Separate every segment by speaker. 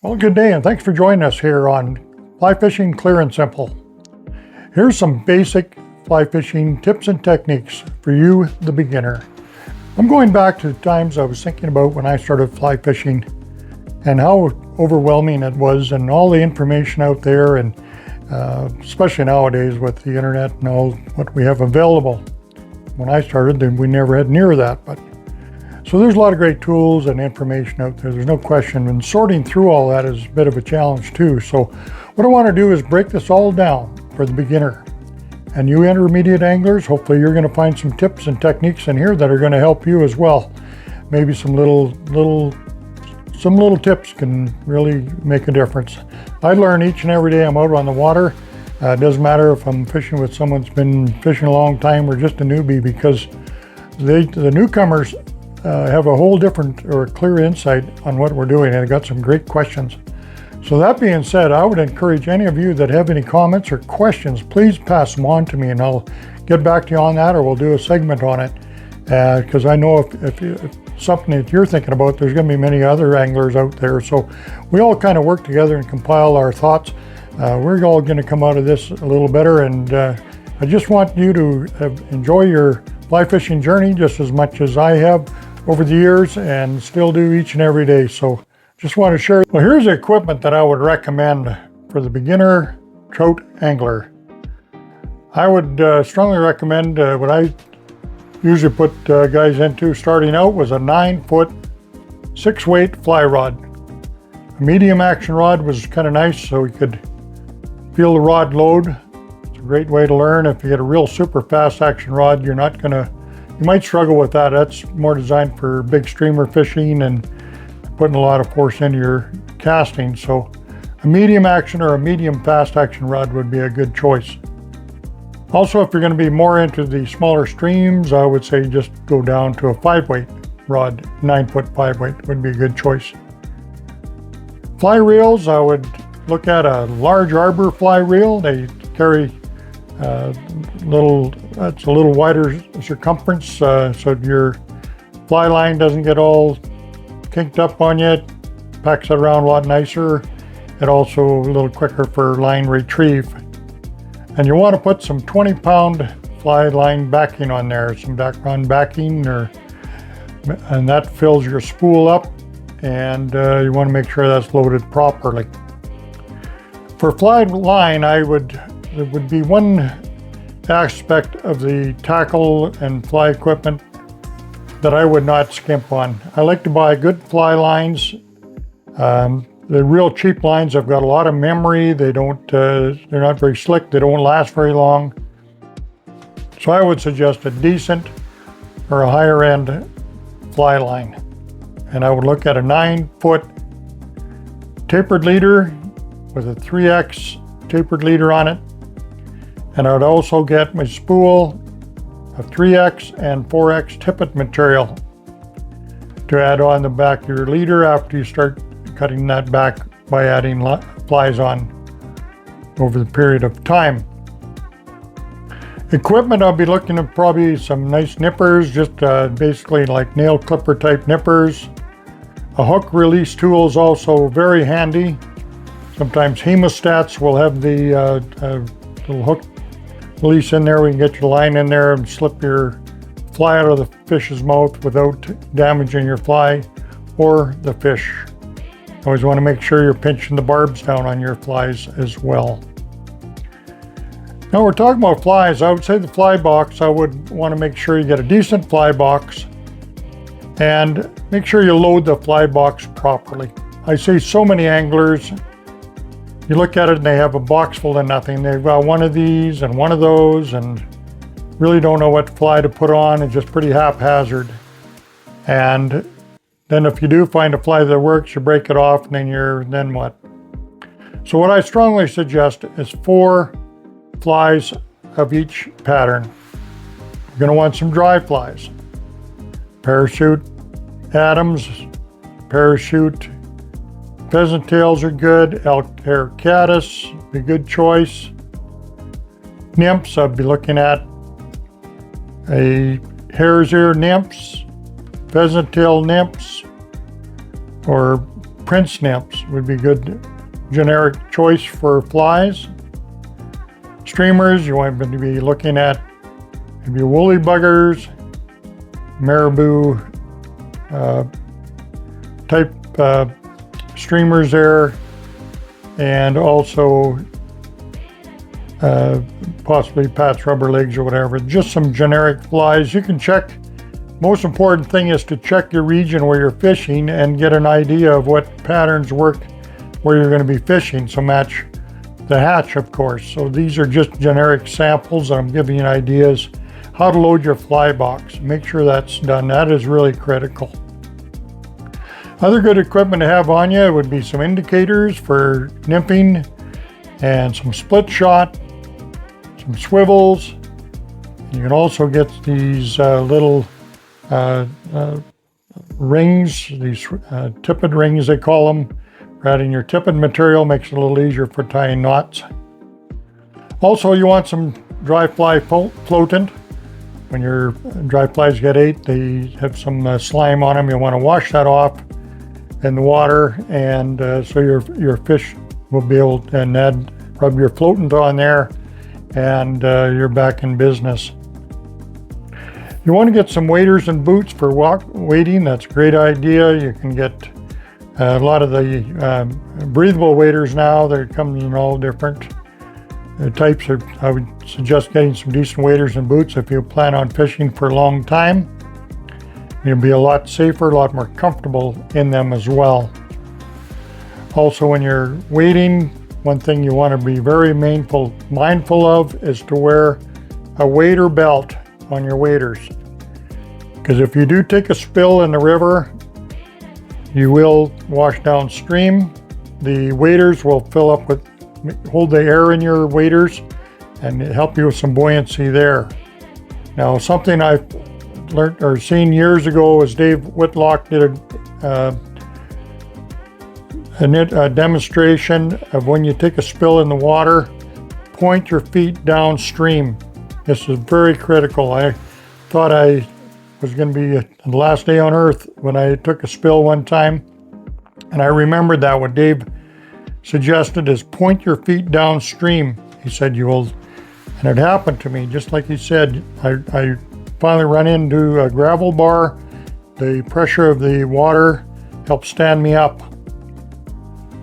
Speaker 1: Well, good day and thanks for joining us here on Fly Fishing Clear and Simple. Here's some basic fly fishing tips and techniques for you, the beginner. I'm going back to the times I was thinking about when I started fly fishing and how overwhelming it was and all the information out there, and especially nowadays with the internet and all what we have available. When I started, then we never had near that, so there's a lot of great tools and information out there, there's no question, and sorting through all that is a bit of a challenge too. So what I want to do is break this all down for the beginner. And you intermediate anglers, hopefully you're going to find some tips and techniques in here that are going to help you as well. Maybe some little tips can really make a difference. I learn each and every day I'm out on the water. It doesn't matter if I'm fishing with someone that's been fishing a long time or just a newbie, because the newcomers have a whole different or clear insight on what we're doing, and I got some great questions. So that being said, I would encourage any of you that have any comments or questions, please pass them on to me and I'll get back to you on that, or we'll do a segment on it, because I know if something that you're thinking about, there's going to be many other anglers out there. So we all kind of work together and compile our thoughts. We're all going to come out of this a little better, and I just want you to enjoy your fly fishing journey just as much as I have over the years and still do each and every day. So just want to share. Well, here's the equipment that I would recommend for the beginner trout angler. I would strongly recommend what I usually put guys into starting out was a 9-foot 6-weight fly rod. A medium action rod was kind of nice so we could feel the rod load. It's a great way to learn. If you get a real super fast action rod, you might struggle with that. That's more designed for big streamer fishing and putting a lot of force into your casting. So a medium action or a medium fast action rod would be a good choice. Also, if you're going to be more into the smaller streams, I would say just go down to a 5-weight rod. 9-foot 5-weight would be a good choice. Fly reels, I would look at a large arbor fly reel. They carry that's a little wider circumference, so your fly line doesn't get all kinked up on you. It packs it around a lot nicer, and also a little quicker for line retrieve. And you want to put some 20-pound fly line backing on there, some background backing, and that fills your spool up, and you want to make sure that's loaded properly. For fly line, there would be one aspect of the tackle and fly equipment that I would not skimp on. I like to buy good fly lines. The real cheap lines have got a lot of memory. They're not very slick. They don't last very long. So I would suggest a decent or a higher end fly line. And I would look at a 9-foot tapered leader with a 3X tapered leader on it. And I would also get my spool of 3X and 4X tippet material to add on the back of your leader after you start cutting that back by adding plies on over the period of time. Equipment, I'll be looking at probably some nice nippers, just basically like nail clipper type nippers. A hook release tool is also very handy. Sometimes hemostats will have the little hook release in there. We can get your line in there and slip your fly out of the fish's mouth without damaging your fly or the fish. Always want to make sure you're pinching the barbs down on your flies as well. Now we're talking about flies. I would say the fly box, I would want to make sure you get a decent fly box and make sure you load the fly box properly. I see so many anglers, you look at it and they have a box full of nothing. They've got one of these and one of those and really don't know what fly to put on. It's just pretty haphazard. And then if you do find a fly that works, you break it off, and then what? So what I strongly suggest is 4 flies of each pattern. You're going to want some dry flies. Parachute Adams, parachute pheasant tails are good. Elk hair caddis, be a good choice. Nymphs, I'd be looking at a hare's ear nymphs, pheasant tail nymphs, or prince nymphs would be good generic choice for flies. Streamers, you want to be looking at maybe woolly buggers, marabou type streamers there, and also possibly Pat's rubber legs or whatever. Just some generic flies. You can check. Most important thing is to check your region where you're fishing and get an idea of what patterns work where you're going to be fishing. So match the hatch, of course. So these are just generic samples. I'm giving you ideas how to load your fly box. Make sure that's done. That is really critical. Other good equipment to have on you would be some indicators for nymphing and some split shot, some swivels. You can also get these little rings, these tippet rings they call them. Adding your tippet material makes it a little easier for tying knots. Also, you want some dry fly floatant. When your dry flies get ate, they have some slime on them. You want to wash that off in the water, and so your fish will be able to, and then rub your floatant on there, and you're back in business. You want to get some waders and boots for wading. That's a great idea. You can get a lot of the breathable waders now. They come in all different types. I would suggest getting some decent waders and boots if you plan on fishing for a long time. You'll be a lot safer, a lot more comfortable in them as well. Also, when you're wading, one thing you want to be very mindful of is to wear a wader belt on your waders. Because if you do take a spill in the river, you will wash downstream. The waders will fill up with, hold the air in your waders and help you with some buoyancy there. Now, something I've learned or seen years ago is Dave Whitlock did a demonstration of when you take a spill in the water, point your feet downstream. This is very critical. I thought I was going to be the last day on earth when I took a spill one time, and I remembered that what Dave suggested is point your feet downstream. He said you will, and it happened to me just like he said. I finally ran into a gravel bar. The pressure of the water helped stand me up,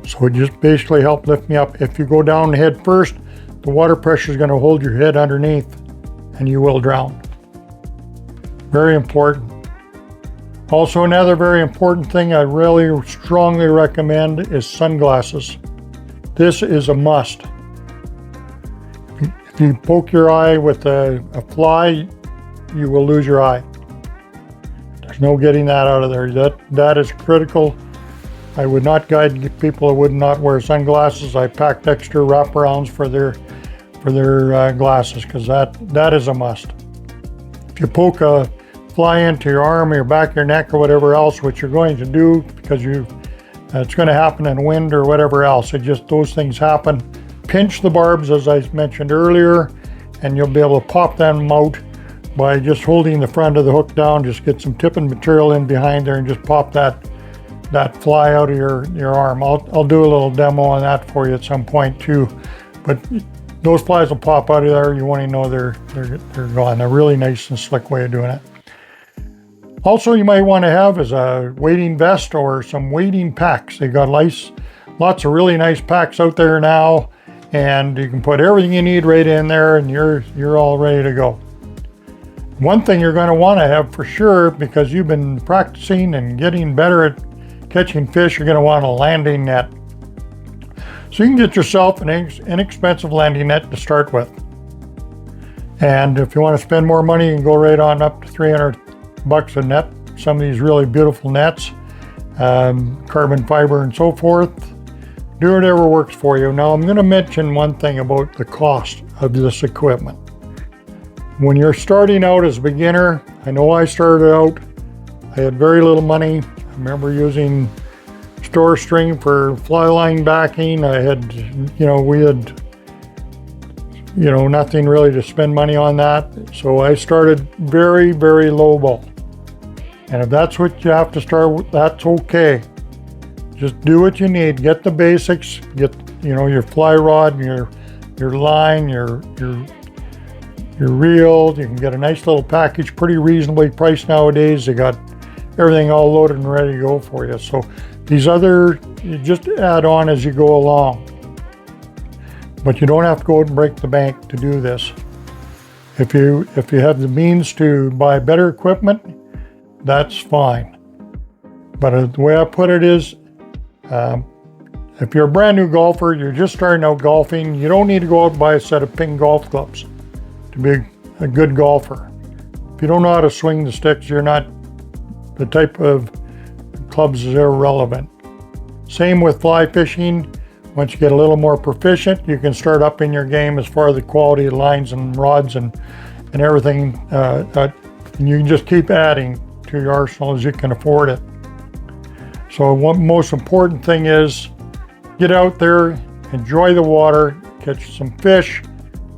Speaker 1: so it just basically helped lift me up. If you go down head first, the water pressure is going to hold your head underneath and you will drown. Very important. Also, another very important thing I really strongly recommend is sunglasses. This is a must. If you poke your eye with a fly, you will lose your eye. There's no getting that out of there. That is critical. I would not guide people who would not wear sunglasses. I packed extra wraparounds for their glasses, because that is a must. If you poke a fly into your arm or your back of your neck or whatever else, which you're going to do because it's going to happen in wind or whatever else. Those things happen. Pinch the barbs, as I mentioned earlier, and you'll be able to pop them out by just holding the front of the hook down. Just get some tipping material in behind there and just pop that fly out of your arm. I'll do a little demo on that for you at some point too. But those flies will pop out of there. You want to know they're gone. A really nice and slick way of doing it. Also, you might want to have is a wading vest or some wading packs. They got lots of really nice packs out there now, and you can put everything you need right in there, and you're all ready to go. One thing you're going to want to have for sure, because you've been practicing and getting better at catching fish, you're going to want a landing net. So you can get yourself an inexpensive landing net to start with. And if you want to spend more money, you can go right on up to $300 a net. Some of these really beautiful nets, carbon fiber and so forth. Do whatever works for you. Now I'm going to mention one thing about the cost of this equipment. When you're starting out as a beginner, I know I started out, I had very little money. I remember using store string for fly line backing. We had nothing really to spend money on that. So I started very, very low ball. And if that's what you have to start with, that's okay. Just do what you need. Get the basics. Get, your fly rod, your line, your reel. You can get a nice little package, pretty reasonably priced nowadays. They got everything all loaded and ready to go for you. So these other, you just add on as you go along. But you don't have to go out and break the bank to do this. If you have the means to buy better equipment, that's fine. But the way I put it is, if you're a brand new golfer, you're just starting out golfing, you don't need to go out and buy a set of Ping golf clubs to be a good golfer. If you don't know how to swing the sticks, you're not, the type of clubs is irrelevant. Same with fly fishing. Once you get a little more proficient, you can start upping your game as far as the quality of lines and rods and everything. And you can just keep adding to your arsenal as you can afford it. So one most important thing is get out there, enjoy the water, catch some fish.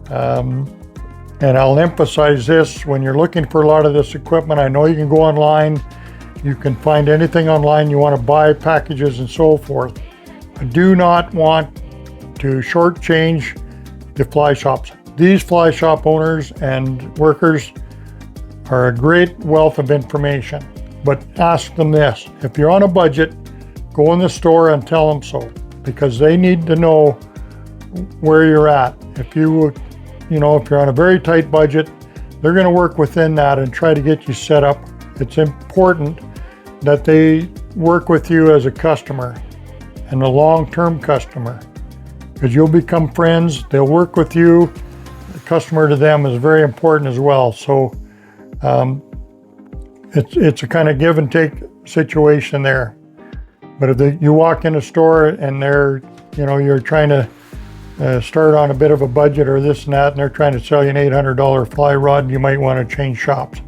Speaker 1: And I'll emphasize this, when you're looking for a lot of this equipment, I know you can go online, you can find anything online you want to buy, packages and so forth. I do not want to shortchange the fly shops. These fly shop owners and workers are a great wealth of information, but ask them this. If you're on a budget, go in the store and tell them so, because they need to know where you're at. If you're on a very tight budget, they're going to work within that and try to get you set up. It's important that they work with you as a customer and a long-term customer, because you'll become friends. They'll work with you. The customer to them is very important as well. So it's a kind of give and take situation there. But if you walk in a store and you're trying to start on a bit of a budget or this and that, and they're trying to sell you an $800 fly rod, you might want to change shops,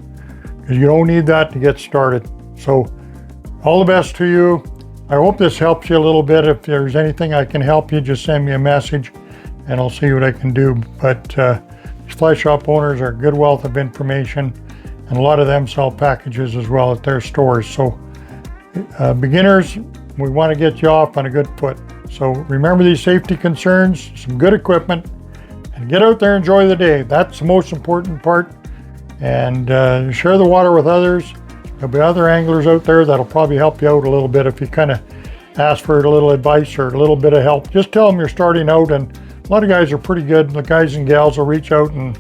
Speaker 1: because you don't need that to get started. So all the best to you. I hope this helps you a little bit. If there's anything I can help you, just send me a message and I'll see what I can do. But these fly shop owners are a good wealth of information, and a lot of them sell packages as well at their stores. So beginners, we want to get you off on a good foot. So remember these safety concerns, some good equipment, and get out there and enjoy the day. That's the most important part. And share the water with others. There'll be other anglers out there that'll probably help you out a little bit if you kind of ask for a little advice or a little bit of help. Just tell them you're starting out, and a lot of guys are pretty good. The guys and gals will reach out and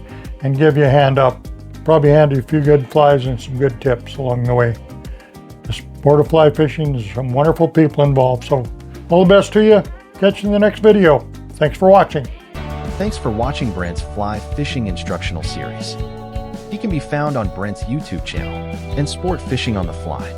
Speaker 1: give you a hand up. Probably hand you a few good flies and some good tips along the way. The sport of fly fishing is some wonderful people involved. So all the best to you. Catch you in the next video. Thanks for watching.
Speaker 2: Thanks for watching Brent's Fly Fishing Instructional Series. He can be found on Brent's YouTube channel and Sport Fishing on the Fly.